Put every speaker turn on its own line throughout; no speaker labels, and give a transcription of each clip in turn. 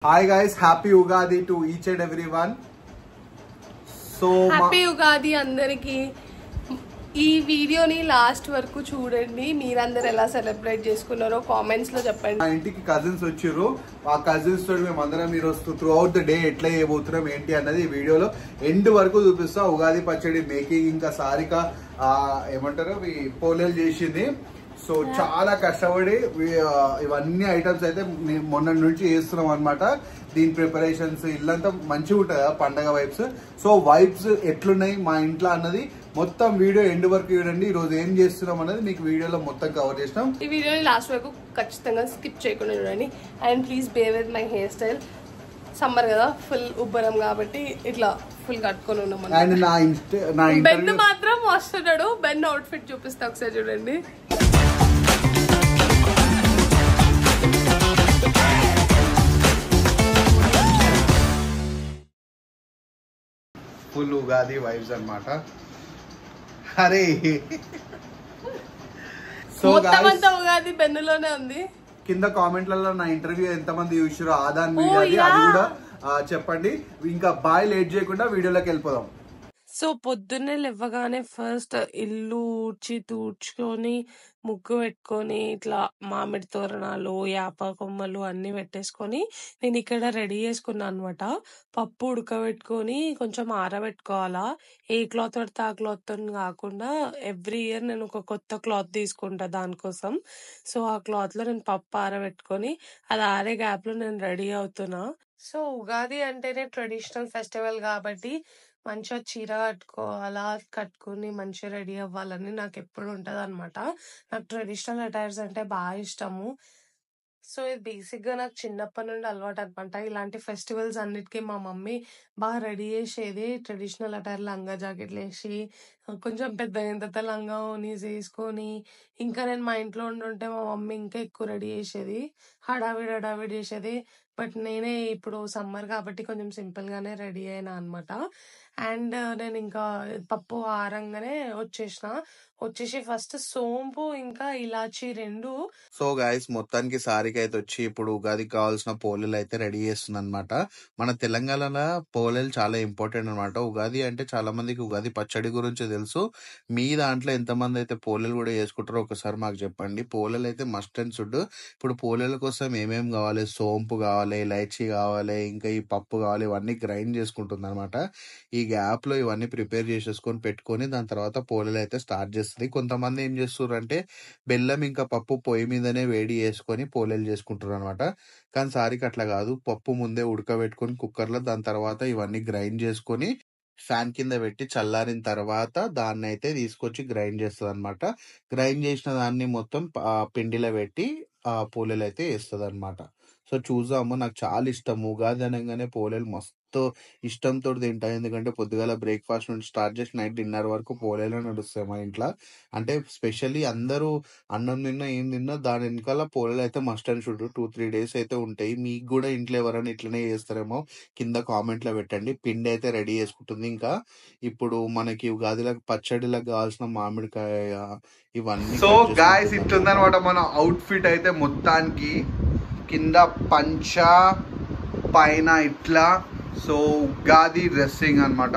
Hi guys, happy Ugadi to each and everyone. So
happy Ugadi andariki. ఈ వీడియోని last వరకు చూడండి. మీరందరూ ఎలా సెలబ్రేట్ చేసుకున్నారో కామెంట్స్ లో చెప్పండి.
మా ఇంటికి కజిన్స్ వచ్చారు. ఆ కజిన్స్ తోటి మేము అందరం ఈ రోజు త్రూ అవుట్ ద డే ఎట్లా చేయబోతున్నాం ఏంటి అన్నది ఈ వీడియోలో ఎండ్ వరకు చూపిస్తా. ఉగాది పచ్చడి మేకింగ్ ఇంకా సారిక ఏమంటారు పోలేలు చేసింది. సో చాలా కష్టపడి ఇవన్నీ ఐటమ్స్ అయితే మొన్న నుంచి చేస్తున్నాం అనమాట. దీని ప్రిపరేషన్స్ ఇల్లంతా మంచిగా ఉంటుంది పండగ వైబ్స్. సో వైబ్స్ ఎట్లున్నాయి మా ఇంట్లో అన్నది మొత్తం వీడియో ఎండ్ వరకు చూడండి. ఈ రోజు ఏం చేస్తున్నాం అనేది మీకు వీడియోలో మొత్తం కవర్ చేసినాం.
ఈ వీడియోని లాస్ట్ వరకు ఖచ్చితంగా స్కిప్ చేయకుండా చూడండి. And please bear with my hairstyle. Summer కదా, ఫుల్ ఉబ్బరం కాబట్టి ఇట్లా ఫుల్ కట్టుకొని ఉన్నాం.
అండ్ నా
బెన్ మాత్రం వస్తున్నాడు. బెన్ అవుట్ ఫిట్ చూపిస్తా ఒకసారి చూడండి.
ఫుల్ ఉగాది వైబ్స్ అన్నమాట. అరే సో
ఉగాది బెన్నులోనే ఉంది.
కింద కామెంట్లలో నా ఇంటర్వ్యూ ఎంతమంది చూసారో ఆదాన్ మీడియా అది కూడా చెప్పండి. ఇంకా బాయ్ లేట్ చేయకుండా వీడియోలోకి వెళ్ళిపోదాం.
సో పొద్దున్నే లేవగానే ఫస్ట్ ఇల్లు ఊడ్చి తూడ్చుకొని ముగ్గు పెట్టుకొని ఇట్లా మామిడి తోరణాలు యాప కొమ్మలు అన్ని పెట్టేసుకొని నేను ఇక్కడ రెడీ చేసుకున్నాను అనమాట. పప్పు ఉడకబెట్టుకొని కొంచెం ఆరబెట్టుకోవాలా. ఏ క్లాత్ పడితే ఆ క్లాత్ తో కాకుండా ఎవ్రీ ఇయర్ నేను ఒక కొత్త క్లాత్ తీసుకుంటా దానికోసం. సో ఆ క్లాత్ లో నేను పప్పు ఆరబెట్టుకొని అది ఆరే గ్యాప్ లో నేను రెడీ అవుతున్నా. సో ఉగాది అంటేనే ట్రెడిషనల్ ఫెస్టివల్ కాబట్టి మంచిగా చీర కట్టుకోవాలా, కట్టుకుని మంచిగా రెడీ అవ్వాలని నాకు ఎప్పుడు ఉంటది అనమాట. నాకు ట్రెడిషనల్ అటైర్స్ అంటే బాగా ఇష్టము. సో ఇది బేసిక్ గా నాకు చిన్నప్పటి నుండి అలవాటు అనమాట. ఇలాంటి ఫెస్టివల్స్ అన్నిటికీ మా మమ్మీ బాగా రెడీ చేసేది. ట్రెడిషనల్ అటైర్ లంగా జాకెట్లు వేసి కొంచెం పెద్ద ఎంత లంగా ఓనీస్ వేసుకొని ఇంకా నేను మా ఇంట్లో ఉండుంటే మా మమ్మీ ఇంకా ఎక్కువ రెడీ చేసేది. హడావిడి చేసేది. బట్ నేనే ఇప్పుడు సమ్మర్ కాబట్టి కొంచెం సింపుల్ గానే రెడీ అయినా అనమాట. అండ్ నేను ఇంకా పప్పు ఆరంగానే వచ్చేసి ఫస్ట్ సోంపు ఇంకా ఇలాచి రెండు.
సో గైస్ మొత్తానికి సారిక అయితే వచ్చి ఇప్పుడు ఉగాదికి కావాల్సిన పోలేలు అయితే రెడీ చేస్తుంది అనమాట. మన తెలంగాణలో పోలేలు చాలా ఇంపార్టెంట్ అనమాట. ఉగాది అంటే చాలా మందికి ఉగాది పచ్చడి గురించి తెలుసు. మీ దాంట్లో ఎంతమంది అయితే పోలేలు కూడా చేసుకుంటారో ఒకసారి మాకు చెప్పండి. పోలేలు అయితే మస్ట్ అండ్ షుడ్. ఇప్పుడు పోలేల కోసం ఏమేమి కావాలి, సోంపు కావాలి, ఇలైచీ కావాలి, ఇంకా ఈ పప్పు కావాలి, ఇవన్నీ గ్రైండ్ చేసుకుంటుంది అనమాట. ఈ గ్యాప్ లో ఇవన్నీ ప్రిపేర్ చేసేసుకొని పెట్టుకొని దాని తర్వాత పోలేలు అయితే స్టార్ట్ చేస్తుంది. కొంతమంది ఏం చేస్తారు అంటే బెల్లం ఇంకా పప్పు పొయ్యి మీదనే వేడి చేసుకొని పోలేలు చేసుకుంటారు అనమాట. కానీ సారికి అట్లా కాదు. పప్పు ముందే ఉడకబెట్టుకొని కుక్కర్ లో దాని తర్వాత ఇవన్నీ గ్రైండ్ చేసుకొని ఫ్యాన్ కింద పెట్టి చల్లారిన తర్వాత దాన్ని అయితే తీసుకొచ్చి గ్రైండ్ చేస్తుంది అనమాట. గ్రైండ్ చేసిన దాన్ని మొత్తం పిండిలో పెట్టి పోలేలు అయితే వేస్తుంది అనమాట. సో చూసాము, నాకు చాలా ఇష్టం. ఉగాది అనగానే పోలేలు మస్తు ఇష్టంతో తింటా. ఎందుకంటే పొద్దుగాల బ్రేక్ఫాస్ట్ నుంచి స్టార్ట్ చేసి నైట్ డిన్నర్ వరకు పోలేలు నడుస్తాయి మా ఇంట్లో. అంటే స్పెషల్లీ అందరూ అన్నం తిన్నా ఏం తిన్నా దాని వెనకాల పోలేలు అయితే మస్ట్ అండ్ షుడ్ 2-3 days అయితే ఉంటాయి. మీకు కూడా ఇంట్లో ఎవరైనా ఇట్లనే చేస్తారేమో కింద కామెంట్ లో పెట్టండి. పిండి అయితే రెడీ చేసుకుంటుంది. ఇంకా ఇప్పుడు మనకి ఉగాదిలకు పచ్చడిలకు కావాల్సిన మామిడికాయ ఇవన్నీ. సో గాయస్ ఇట్లుందనమాట మన అవుట్ ఫిట్ అయితే మొత్తానికి. కింద పంచ పైన ఇట్లా. సో ఉగాది డ్రెస్సింగ్ అనమాట.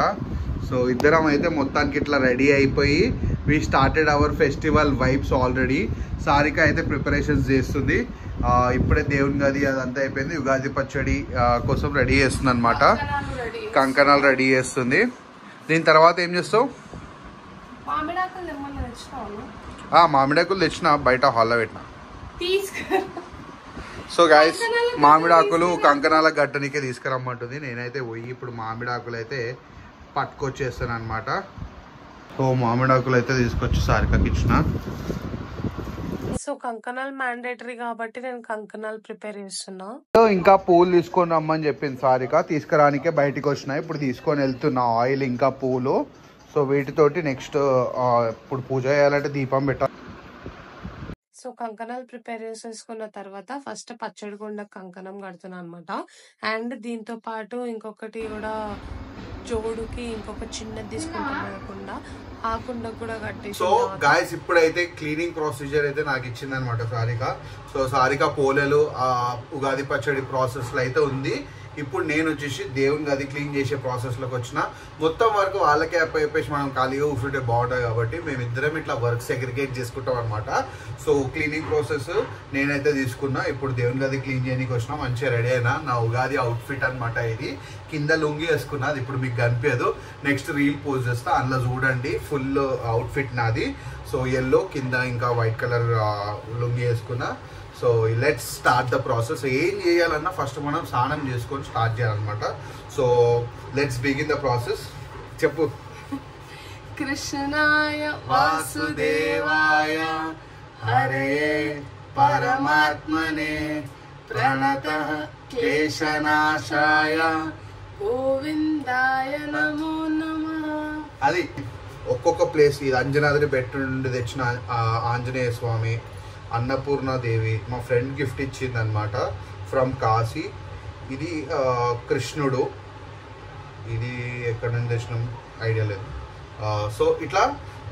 సో ఇద్దరం అయితే మొత్తానికి ఇట్లా రెడీ అయిపోయి we started our festival vibes already. Sarika అయితే ప్రిపరేషన్స్ చేస్తుంది. ఇప్పుడే దేవుని గది అదంతా అయిపోయింది. ఉగాది పచ్చడి కోసం రెడీ చేస్తుంది అనమాట. కంకణాలు రెడీ చేస్తుంది. దీని తర్వాత ఏం చేస్తావు? మామిడాకులు తెచ్చిన బయట హాల్లో పెట్టిన. సో గైస్ మామిడాకులు కంకణాల గట్టనికే తీసుకురమ్మంటుంది. నేనైతే పోయి ఇప్పుడు మామిడాకులు అయితే పట్టుకొచ్చేస్తాను అనమాట. సో మామిడాకులు అయితే తీసుకొచ్చి సారికకి ఇచ్చిన.
సో కంకణాలు మ్యాండేటరీ కాబట్టి నేను కంకణాలు ప్రిపేర్ చేస్తున్నా.
ఇంకా పూలు తీసుకొని రమ్మని చెప్పింది సారిక. తీసుకురానికే బయటికి వచ్చినాయి. ఇప్పుడు తీసుకొని వెళ్తున్నా ఆయిల్ ఇంకా పూలు. సో వీటితోటి నెక్స్ట్ ఇప్పుడు పూజ చేయాలంటే దీపం పెట్టాలి.
సో కంకణాలు ప్రిపేర్ చేసేసుకున్న తర్వాత ఫస్ట్ పచ్చడి కుండ కంకణం కడుతున్నా అనమాట. అండ్ దీంతో పాటు ఇంకొకటి కూడా జోడుకి ఇంకొక చిన్నది తీసుకుంటాం కదా కుండ, ఆ కుండ కూడా
సో
కట్టేసి
గాయస్ ఇప్పుడైతే క్లీనింగ్ ప్రొసీజర్ అయితే నాకు ఇచ్చింది అనమాట సారిక. సో సారిక పోలేలు ఉగాది పచ్చడి ప్రాసెస్లో అయితే ఉంది. ఇప్పుడు నేను వచ్చేసి దేవుని గది క్లీన్ చేసే ప్రాసెస్లోకి వచ్చిన. మొత్తం వరకు వాళ్ళకే చెప్పేసి మనం ఖాళీగా కూర్చుంటే బాగుంటుంది కాబట్టి మేమిద్దరం ఇట్లా వర్క్ సెగ్రిగేట్ చేసుకుంటాం అనమాట. సో క్లీనింగ్ ప్రాసెస్ నేనైతే తీసుకున్నా. ఇప్పుడు దేవుని గది క్లీన్ చేయడానికి వచ్చినా. మంచిగా రెడీ అయినా. నా ఉగాది అవుట్ఫిట్ అనమాట ఇది. కింద లుంగి వేసుకున్నా, అది ఇప్పుడు మీకు కనిపించదు. నెక్స్ట్ రీల్ పోస్ట్ చేస్తా, అందులో చూడండి ఫుల్ అవుట్ఫిట్ నాది. సో ఎల్లో కింద ఇంకా వైట్ కలర్ లుంగి వేసుకున్నా. So let's start the process. ఏం చేయాలన్నా ఫస్ట్ మనం స్నానం చేసుకొని స్టార్ట్ చేయాలన్నమాట. So let's begin the process. చెప్పు.
కృష్ణాయ వాసుదేవాయ హరే పరమాత్మనే ప్రణత క్లేశనాశాయ గోవిందాయ నమో నమః.
అది ఒక్కొక్క ప్లేస్. ఇది అంజనాద్రి బెట్ట నుండి తెచ్చిన ఆంజనేయ స్వామి, అన్నపూర్ణాదేవి మా ఫ్రెండ్ గిఫ్ట్ ఇచ్చింది అనమాట ఫ్రమ్ కాశీ. ఇది కృష్ణుడు. ఇది ఎక్కడి నుంచి తెచ్చినాం ఐడియా లేదు. సో ఇట్లా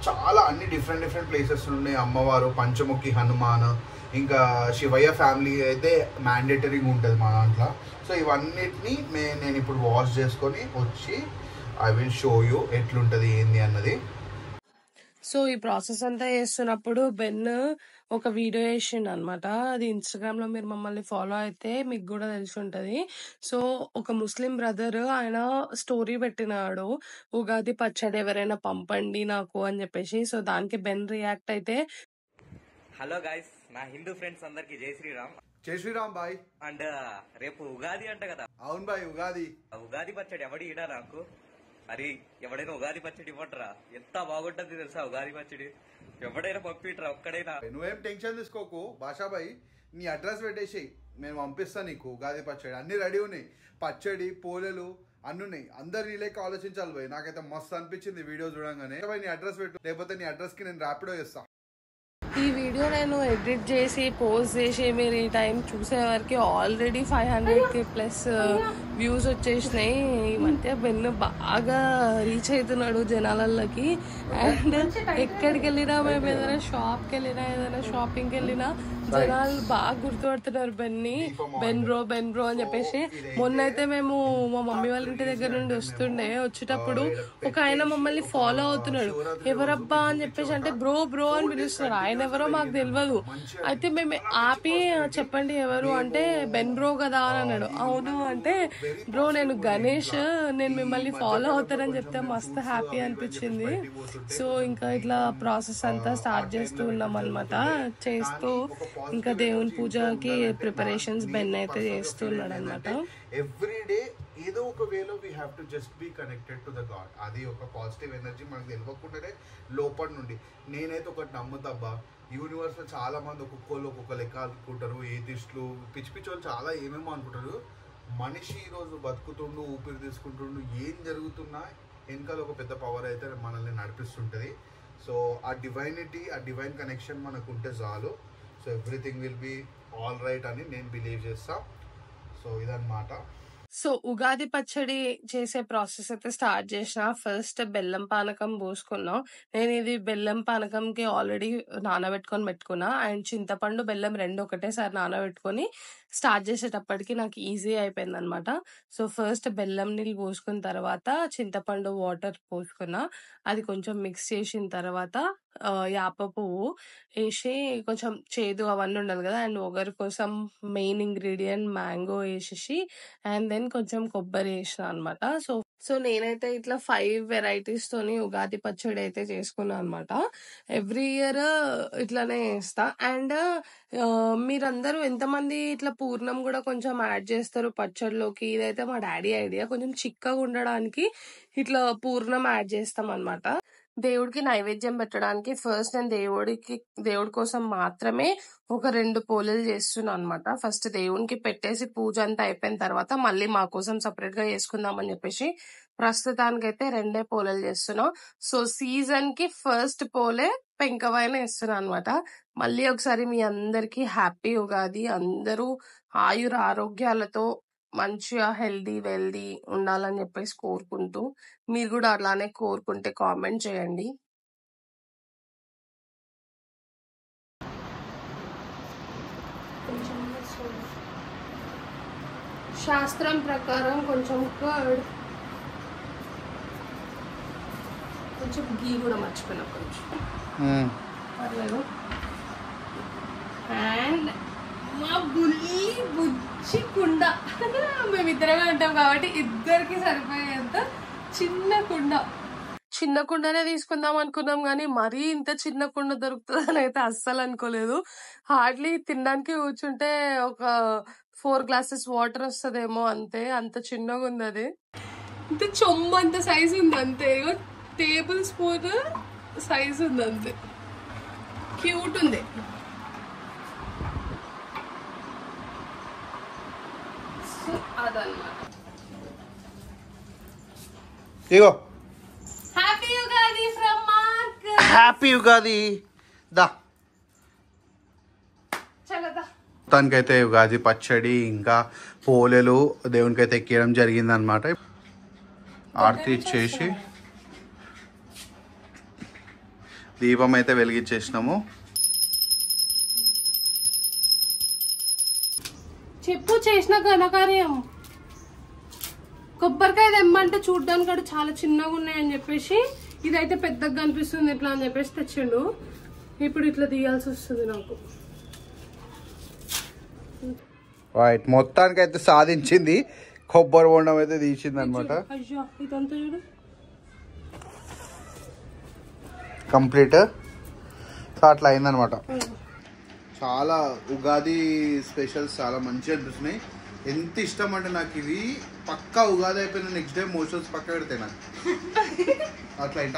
చాలా అన్ని డిఫరెంట్ ప్లేసెస్ ఉన్నాయి. అమ్మవారు, పంచముఖి హనుమాన్, ఇంకా శివయ్య ఫ్యామిలీ అయితే మ్యాండేటరీగా ఉంటుంది మా దాంట్లో. సో ఇవన్నిటిని నేను ఇప్పుడు వాష్ చేసుకొని వచ్చి ఐ విల్ షో యూ ఎట్లుంటుంది ఏంది అన్నది.
సో ఈ ప్రాసెస్ అంతా చేస్తున్నప్పుడు బెన్ ఒక వీడియో చేసిండు అనమాట. అది ఇన్స్టాగ్రామ్ లో మీరు మమ్మల్ని ఫాలో అయితే మీకు కూడా తెలిసి ఉంటది. సో ఒక ముస్లిం బ్రదర్ ఆయన స్టోరీ పెట్టినాడు, ఉగాది పచ్చడి ఎవరైనా పంపండి నాకు అని చెప్పేసి. సో దానికి బెన్ రియాక్ట్ అయితే,
హలో గైస్, నా హిందూ ఫ్రెండ్స్ అందరికి జై శ్రీరామ్.
జై శ్రీరామ్ బాయ్.
అండ్ రేపు ఉగాది అంట కదా.
అవును బాయ్, ఉగాది.
ఉగాది పచ్చడి ఎవడు ఇడా నాకు. అరే ఎవడైనా ఉగాది పచ్చడి ఇవ్వట్రా, ఎంత బాగుంటుంది తెలుసా ఉగాది పచ్చడి. ఎవడైనా పంపిట్రా ఒక్కడైనా.
నువ్వేం టెన్షన్ తీసుకోకు బాషాబాయ్, నీ అడ్రస్ పెట్టేసి నేను పంపిస్తాను నీకు ఉగాది పచ్చడి. అన్ని రెడీ ఉన్నాయి, పచ్చడి పోలేలు అన్ని ఉన్నాయి. అందరు నీ లెక్క ఆలోచించాలి బాయ్. నాకైతే మస్తు అనిపించింది వీడియో చూడంగానే. నీ అడ్రస్ పెట్టు, లేకపోతే నీ అడ్రస్ కి నేను ర్యాపిడో చేస్తా.
ఈ వీడియో నేను ఎడిట్ చేసి పోస్ట్ చేసి మీరు ఈ టైం చూసే వరకు ఆల్రెడీ 500K ప్లస్ వ్యూస్ వచ్చేసినాయి. ఈ మధ్య బెన్ను బాగా రీచ్ అవుతున్నాడు జనాలకి. అండ్ ఎక్కడికి వెళ్ళినా, మేము ఏదైనా షాప్కి వెళ్ళినా, ఏదైనా షాపింగ్కి వెళ్ళినా జనాలు బాగా గుర్తుపడుతున్నారు బెన్ని. బెన్ బ్రో అని చెప్పేసి. మొన్న అయితే మేము మా మమ్మీ వాళ్ళ ఇంటి దగ్గర నుండి వచ్చేటప్పుడు ఒక ఆయన మమ్మల్ని ఫాలో అవుతున్నాడు. ఎవరబ్బా అని చెప్పేసి అంటే బ్రో అని పిలుస్తున్నాడు. ఆయన ఎవరో మాకు తెలియదు. అయితే మేము ఆపి చెప్పండి ఎవరు అంటే బెన్ బ్రో కదా అని అన్నాడు. అవును అంటే, బ్రో నేను గణేష్, నేను మిమ్మల్ని ఫాలో అవుతానని చెప్తే మస్తు హ్యాపీ అనిపించింది. సో ఇంకా ఇట్లా ప్రాసెస్ అంతా స్టార్ట్ చేస్తూ ఉన్నాం అనమాట. చేస్తూ ఇంకా దేవుని పూజకి ప్రిపరేషన్స్ బెన్ అయితే చేస్తున్నాడు అనమాట.
ఎవ్రీ డే ఏదో ఒక వేలో we have to just be connected to the god. అది ఒక పాజిటివ్ ఎనర్జీ మనకు తెలియకుండానే లోపల నుండి. నేనైతే ఒకటి నమ్ముతాబ్బా, యూనివర్స్లో చాలా మంది ఒక్కొక్క లెక్క అనుకుంటారు. ఏతిస్టులు పిచ్చి వాళ్ళు చాలా ఏమేమో అనుకుంటారు. మనిషి ఈరోజు బతుకుతుండు, ఊపిరి తీసుకుంటుండు, ఏం జరుగుతున్నా వెనకాల ఒక పెద్ద పవర్ అయితే మనల్ని నడిపిస్తుంటుంది. సో ఆ డివైనిటీ, ఆ డివైన్ కనెక్షన్ మనకు ఉంటే చాలు. So everything will be all right అని నేను బిలీవ్ చేస్తా. సో ఇదన్నమాట.
సో ఉగాది పచ్చడి చేసే ప్రాసెస్ అయితే స్టార్ట్ చేసిన. ఫస్ట్ బెల్లం పానకం పోసుకున్నాం. నేను ఇది బెల్లం పానకంకి ఆల్రెడీ పెట్టుకున్నా. అండ్ చింతపండు బెల్లం రెండు ఒకటేసారి నానబెట్టుకొని స్టార్ట్ చేసేటప్పటికి నాకు ఈజీ అయిపోయింది అనమాట. సో ఫస్ట్ బెల్లం నీళ్ళు పోసుకున్న తర్వాత చింతపండు వాటర్ పోసుకున్నా. అది కొంచెం మిక్స్ చేసిన తర్వాత యాప పువ్వు వేసి కొంచెం చేదు అవన్నీ ఉండాలి కదా. అండ్ ఒగరు కోసం మెయిన్ ఇంగ్రీడియంట్ మ్యాంగో వేసేసి అండ్ దెన్ కొంచెం కొబ్బరి వేసిన అనమాట. సో నేనైతే ఇట్లా 5 వెరైటీస్ తోని ఉగాది పచ్చడి అయితే చేసుకున్నాను అనమాట. ఎవ్రీ ఇయర్ ఇట్లానే చేస్తా. అండ్ మీరందరూ ఎంతమంది ఇట్లా పూర్ణం కూడా కొంచెం యాడ్ చేస్తారు పచ్చడిలోకి? ఇదైతే మా డాడీ ఐడియా. కొంచెం చిక్కగా ఉండడానికి ఇట్లా పూర్ణం యాడ్ చేస్తాం అనమాట. దేవుడికి నైవేద్యం పెట్టడానికి ఫస్ట్ నేను దేవుడి కోసం మాత్రమే ఒక 2 పోలేలు చేస్తున్నాను అనమాట. ఫస్ట్ దేవునికి పెట్టేసి పూజ అంతా అయిపోయిన తర్వాత మళ్ళీ మా కోసం సపరేట్ గా చేసుకుందామని చెప్పేసి ప్రస్తుతానికైతే 2 పోలేలు చేస్తున్నాం. సో సీజన్ కి ఫస్ట్ పోలే పెంకవైన వేస్తున్నాను అనమాట. మళ్ళీ ఒకసారి మీ అందరికి హ్యాపీ ఉగాది. అందరూ ఆయుర ఆరోగ్యాలతో మంచిగా హెల్దీ వెల్దీ ఉండాలని చెప్పేసి కోరుకుంటూ, మీరు కూడా అలానే కోరుకుంటే కామెంట్ చేయండి. శాస్త్రం ప్రకారం కొంచెం కర్డ్, కొంచెం గీ కూడా మర్చిపోయినా కొంచెం పర్లేదు. అండ్ మా బుజ్జి కుండ మేమిద్దరమే ఉంటాం కాబట్టి ఇద్దరికి సరిపోయేంత చిన్న కుండనే తీసుకుందాం అనుకున్నాం కానీ మరీ ఇంత చిన్న కుండ దొరుకుతుందని అయితే అస్సలు అనుకోలేదు. హార్డ్లీ తినడానికి కూర్చుంటే ఒక 4 glasses వాటర్ వస్తుందేమో, అంతే. అంత చిన్నగా ఉంది అది. ఇంత చొమ్మ అంత సైజు ఉంది అంతే. టేబుల్ స్పూన్ సైజు ఉంది అంతే. క్యూట్ ఉంది. అదన్నమాట.
ఇగో
happy Ugadi from Mark.
Happy Ugadi. దా
చల్లదా.
మొత్తానికైతే ఉగాది పచ్చడి ఇంకా పోలేలు దేవునికి అయితే ఎక్కియడం జరిగింది అనమాట. ఆరతి ఇచ్చేసి దీపం అయితే వెలిగించేసినాము.
చెప్పు చేసిన ఘనకార్యం. కొబ్బరికాయ తెమ్మంటే చూడ్డానికి కూడా చాలా చిన్నగా ఉన్నాయని చెప్పేసి, ఇదైతే పెద్దగా కనిపిస్తుంది ఇట్లా అని చెప్పేసి తెచ్చిండు. ఇప్పుడు ఇట్లా తీయాల్సి వస్తుంది నాకు.
రైట్, మొత్తానికైతే సాధించింది. కొబ్బరి బొండం అయితే తీసింది అనమాట.
అయ్యో ఇదంతా చూడు
కంప్లీట్. సో అట్లా అయిందనమాట. చాలా ఉగాది స్పెషల్స్ చాలా మంచిగా అనిపిస్తున్నాయి. ఎంత ఇష్టం అంటే నాకు ఇది పక్కా ఉగాది అయిపోయిన నెక్స్ట్ డే మోషన్స్ పక్క పెడతాయి నాకు. అట్లా ఇంట.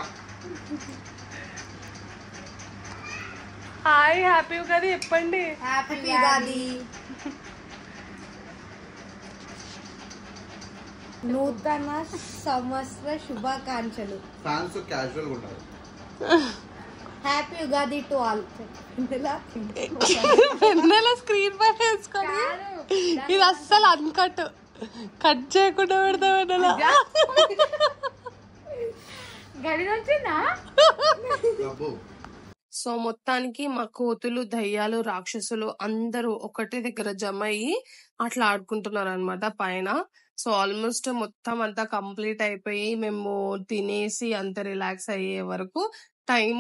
హాయ్, హ్యాపీ ఉగాది చెప్పండి.
హ్యాపీ ఉగాది. నూతన సంవత్సర శుభాకాంక్షలు.
ఫ్యాన్స్ క్యాజువల్ గా ఉంటారు.
Happy Ugadi to all.
Vennela screen పైన వేసుకొని ఇది అస్సలు అన్కట్, కట్ చేయకుండా పెడతా వెన్నెల.
గడి వచ్చిందా?
సో మొత్తానికి మా కోతులు, దయ్యాలు, రాక్షసులు అందరూ ఒకటే దగ్గర జమ అయ్యి అట్లా ఆడుకుంటున్నారు అనమాట పైన. సో ఆల్మోస్ట్ మొత్తం అంతా కంప్లీట్ అయిపోయి మేము తినేసి అంత రిలాక్స్ అయ్యే వరకు టైం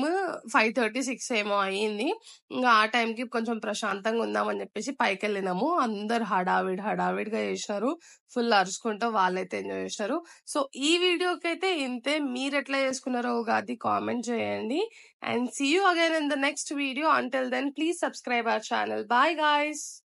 5:36 ఏమో అయ్యింది. ఇంకా ఆ టైంకి కొంచెం ప్రశాంతంగా ఉందామని చెప్పేసి పైకి వెళ్ళినాము. అందరు హడావిడిగా చేసినారు. ఫుల్ అరుచుకుంటూ వాళ్ళైతే ఎంజాయ్ చేసినారు. సో ఈ వీడియోకి అయితే ఇంతే. మీరు ఎట్లా చేసుకున్నారో ఉగాది కామెంట్ చేయండి. And see you again in the next video. Until then, please subscribe our channel. Bye guys.